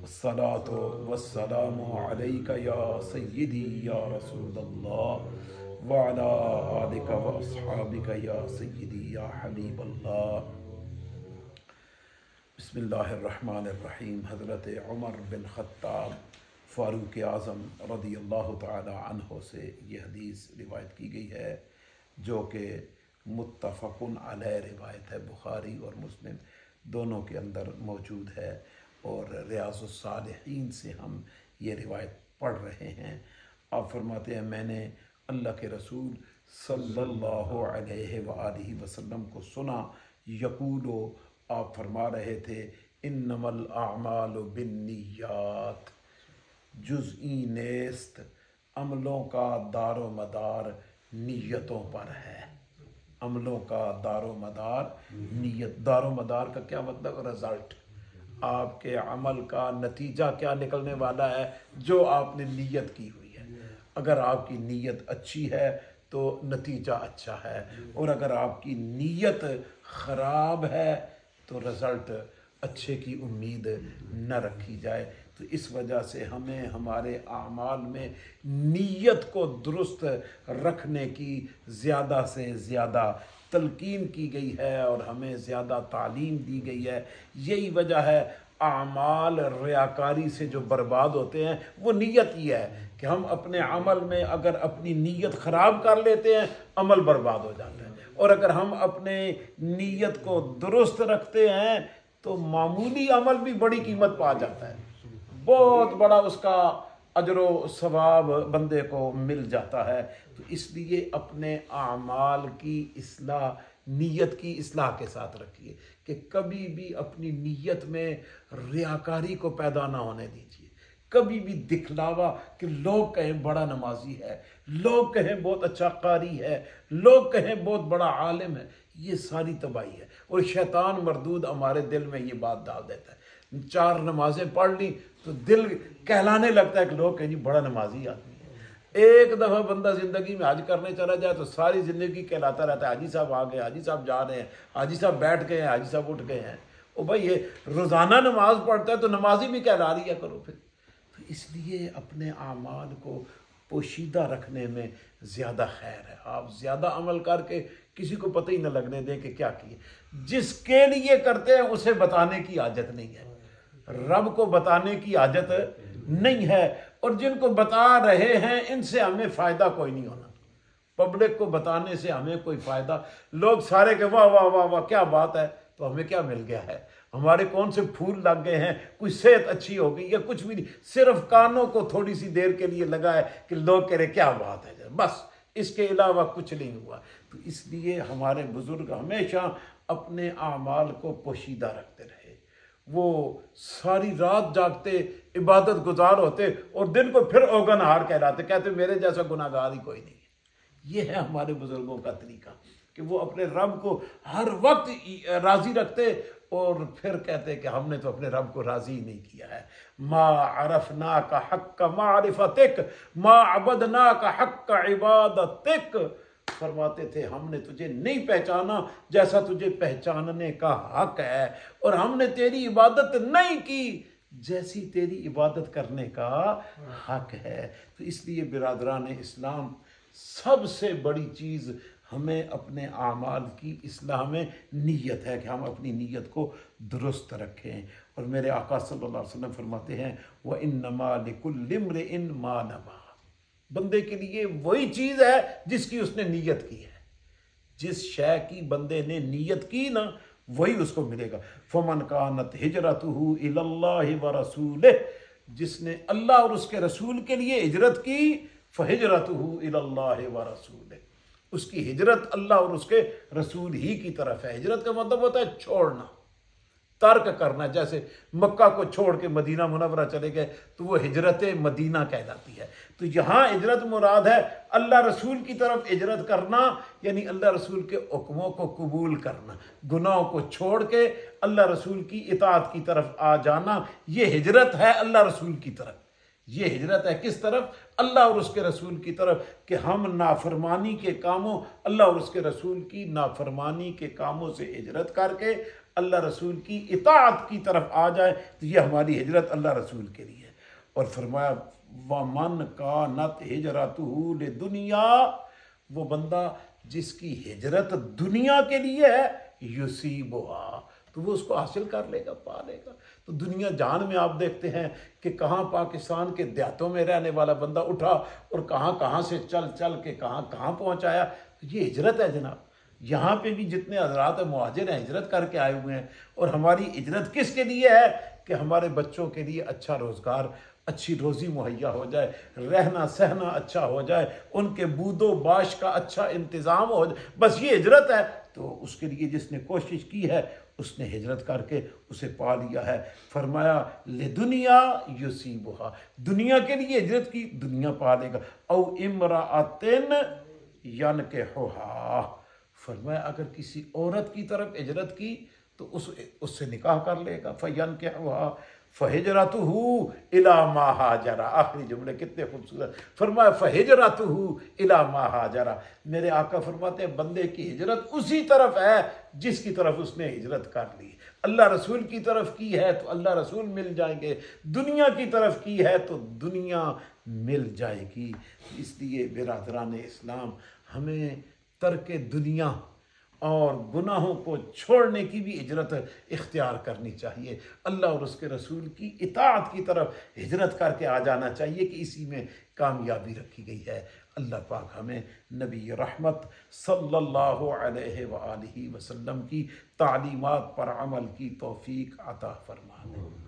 वस्सलातु वस्सलामु अलैका या सय्यदी या रसूलल्लाह व अला आलिका व अस्हाबिका या सय्यदी या हबीबल्लाह। बिस्मिल्लाहिर्रहमानिर्रहीम। हज़रत उमर बिन ख़त्ताब फ़ारूक़ आज़म रदियल्लाहु तआला अन्हु से ये हदीस रिवायत की गई है जो कि मुत्तफ़क़ुन अलैह रिवायत है, बुखारी और मुस्लिम दोनों के अंदर मौजूद है। और रियाज़ुस सालिहीन से हम ये रिवायत पढ़ रहे हैं। आप फरमाते हैं मैंने अल्लाह के रसूल सल्लल्लाहु अलैहि वआलिहि वसल्लम को सुना, यक़ूलो आप फरमा रहे थे, इन्नमल आमालु बिन्नियात, जुज़ई नेस्त अमलों का दारो मदार नीयतों पर है। अमलों का दारो मदार नीयत, दारो मदार का क्या मतलब? रिज़ल्ट, आपके अमल का नतीजा क्या निकलने वाला है जो आपने नीयत की हुई है। अगर आपकी नीयत अच्छी है तो नतीजा अच्छा है, और अगर आपकी नीयत ख़राब है तो रिज़ल्ट अच्छे की उम्मीद न रखी जाए। तो इस वजह से हमें हमारे आमाल में नीयत को दुरुस्त रखने की ज़्यादा से ज़्यादा तलकीन की गई है और हमें ज़्यादा तालीम दी गई है। यही वजह है आमाल रियाकारी से जो बर्बाद होते हैं वो नीयत ही है कि हम अपने अमल में अगर अपनी नीयत ख़राब कर लेते हैं अमल बर्बाद हो जाता है, और अगर हम अपने नीयत को दुरुस्त रखते हैं तो मामूली अमल भी बड़ी कीमत पा जाता है, बहुत बड़ा उसका अजरो सवाब बंदे को मिल जाता है। तो इसलिए अपने आमाल की इस्लाह नीयत की इस्लाह के साथ रखिए कि कभी भी अपनी नीयत में रियाकारी को पैदा ना होने दीजिए। कभी भी दिखलावा कि लोग कहें बड़ा नमाजी है, लोग कहें बहुत अच्छा कारी है, लोग कहें बहुत बड़ा आलिम है, ये सारी तबाही है। और शैतान मरदूद हमारे दिल में ये बात डाल देता है। 4 नमाजें पढ़ ली तो दिल कहलाने लगता है कि लोग कहें जी बड़ा नमाजी आदमी है। एक दफ़ा बंदा ज़िंदगी में हज करने चला जाए तो सारी ज़िंदगी कहलाता रहता है हाजी साहब आ गए, हाजी साहब जा रहे हैं, हाजी साहब बैठ गए हैं, हाजी साहब उठ गए हैं। ओ भाई ये रोज़ाना नमाज पढ़ता है तो नमाजी भी कहला लिया करो फिर। तो इसलिए अपने आमाल को पोशीदा रखने में ज़्यादा खैर है। आप ज़्यादा अमल करके किसी को पता ही न लगने दें कि क्या किए। जिसके लिए करते हैं उसे बताने की आदत नहीं है, रब को बताने की आदत नहीं है, और जिनको बता रहे हैं इनसे हमें फ़ायदा कोई नहीं होना। पब्लिक को बताने से हमें कोई फ़ायदा, लोग सारे के वाह वाह वाह वाह क्या बात है, तो हमें क्या मिल गया है? हमारे कौन से फूल लग गए हैं? कोई सेहत अच्छी हो गई या कुछ भी नहीं, सिर्फ कानों को थोड़ी सी देर के लिए लगा है कि लोग कह रहे क्या बात है, बस इसके अलावा कुछ नहीं हुआ। तो इसलिए हमारे बुजुर्ग हमेशा अपने आमाल को पोशीदा रखते रहे। वो सारी रात जागते, इबादत गुजार होते और दिन को फिर औगनहार कहलाते, कहते मेरे जैसा गुनाहगार ही कोई नहीं है। ये है हमारे बुजुर्गों का तरीका कि वो अपने रब को हर वक्त राज़ी रखते और फिर कहते कि हमने तो अपने रब को राज़ी नहीं किया है। मा अरफना का हक़ मारिफतिक मा अबदना का हक़ इबादतिक, फरमाते थे हमने तुझे नहीं पहचाना जैसा तुझे पहचानने का हक है, और हमने तेरी इबादत नहीं की जैसी तेरी इबादत करने का हक है। तो इसलिए बिरादरान इस्लाम सबसे बड़ी चीज़ हमें अपने आमाल की इस्लाह में नीयत है कि हम अपनी नीयत को दुरुस्त रखें। और मेरे आका सल्लल्लाहु अलैहि वसल्लम फरमाते हैं व इन्नमा लिकुल्लि इम्रिइन मा नवा, बंदे के लिए वही चीज़ है जिसकी उसने नीयत की है। जिस शय की बंदे ने नीयत की ना वही उसको मिलेगा। फमन कानत हिजरतुहु इलल्लाहि व रसूलिह, जिसने अल्लाह और उसके रसूल के लिए हिजरत की, फहिजरतुहु इलल्लाहि व रसूलिह, उसकी हिजरत अल्लाह और उसके रसूल ही की तरफ है। हिजरत का मतलब होता है छोड़ना, तर्क करना। जैसे मक्का को छोड़ के मदीना मुनव्वरा चले गए तो वो हिजरत मदीना कहलाती है। तो यहाँ हिजरत मुराद है अल्लाह रसूल की तरफ हिजरत करना, यानी अल्लाह रसूल के हुक्मों को कबूल करना, गुनाहों को छोड़ के अल्लाह रसूल की इताअत की तरफ आ जाना। ये हिजरत है अल्लाह रसूल की तरफ। ये हिजरत है किस तरफ? अल्लाह और उसके रसूल की तरफ, कि हम नाफरमानी के कामों, अल्लाह और उसके रसूल की नाफरमानी के कामों से हिजरत करके अल्लाह रसूल की इताअत की तरफ आ जाए तो ये हमारी हिजरत अल्लाह रसूल के लिए है। और फरमाया वमन का नत हिजरतहू लिदुनिया, वो बंदा जिसकी हिजरत दुनिया के लिए है, युसीबुहा, तो वो उसको हासिल कर लेगा, पा लेगा। तो दुनिया जहान में आप देखते हैं कि कहाँ पाकिस्तान के देहातों में रहने वाला बंदा उठा और कहाँ कहाँ से चल चल के कहाँ कहाँ पहुँचाया। तो ये हिजरत है जनाब। यहाँ पे भी जितने हजरात मुहाजिर हैं हिजरत करके आए हुए हैं, और हमारी हिजरत किसके लिए है कि हमारे बच्चों के लिए अच्छा रोज़गार, अच्छी रोज़ी मुहैया हो जाए, रहना सहना अच्छा हो जाए, उनके बूदो बाश का अच्छा इंतज़ाम हो जाए, बस ये हिजरत है। तो उसके लिए जिसने कोशिश की है उसने हिजरत करके उसे पा लिया है। फरमाया ले दुनिया युसीबुहा, दुनिया के लिए हिजरत की, दुनिया पा लेगा। औ इमराअतिन यनकिहुहा, फरमाया अगर किसी औरत की तरफ हिजरत की तो उससे निकाह कर लेगा। फयनकिहुहा फहिजरतुहू इला मा हाजरा, आखिरी जुमले कितने खूबसूरत। फरमाया फहिजरतुहू इला मा हाजरा, मेरे आका फरमाते हैं बंदे की हिजरत उसी तरफ है जिसकी तरफ उसने हिजरत कर ली। अल्लाह रसूल की तरफ की है तो अल्लाह रसूल मिल जाएंगे, दुनिया की तरफ की है तो दुनिया मिल जाएगी। इसलिए बिरादरान इस्लाम हमें तर्क दुनिया और गुनाहों को छोड़ने की भी हिजरत इख्तियार करनी चाहिए। अल्लाह और उसके रसूल की इताअत की तरफ हिजरत करके आ जाना चाहिए कि इसी में कामयाबी रखी गई है। अल्लाह पाक हमें नबी रहमत सल्लल्लाहु अलैहि वसल्लम की तालीमात पर अमल की तौफीक अता फरमा दे।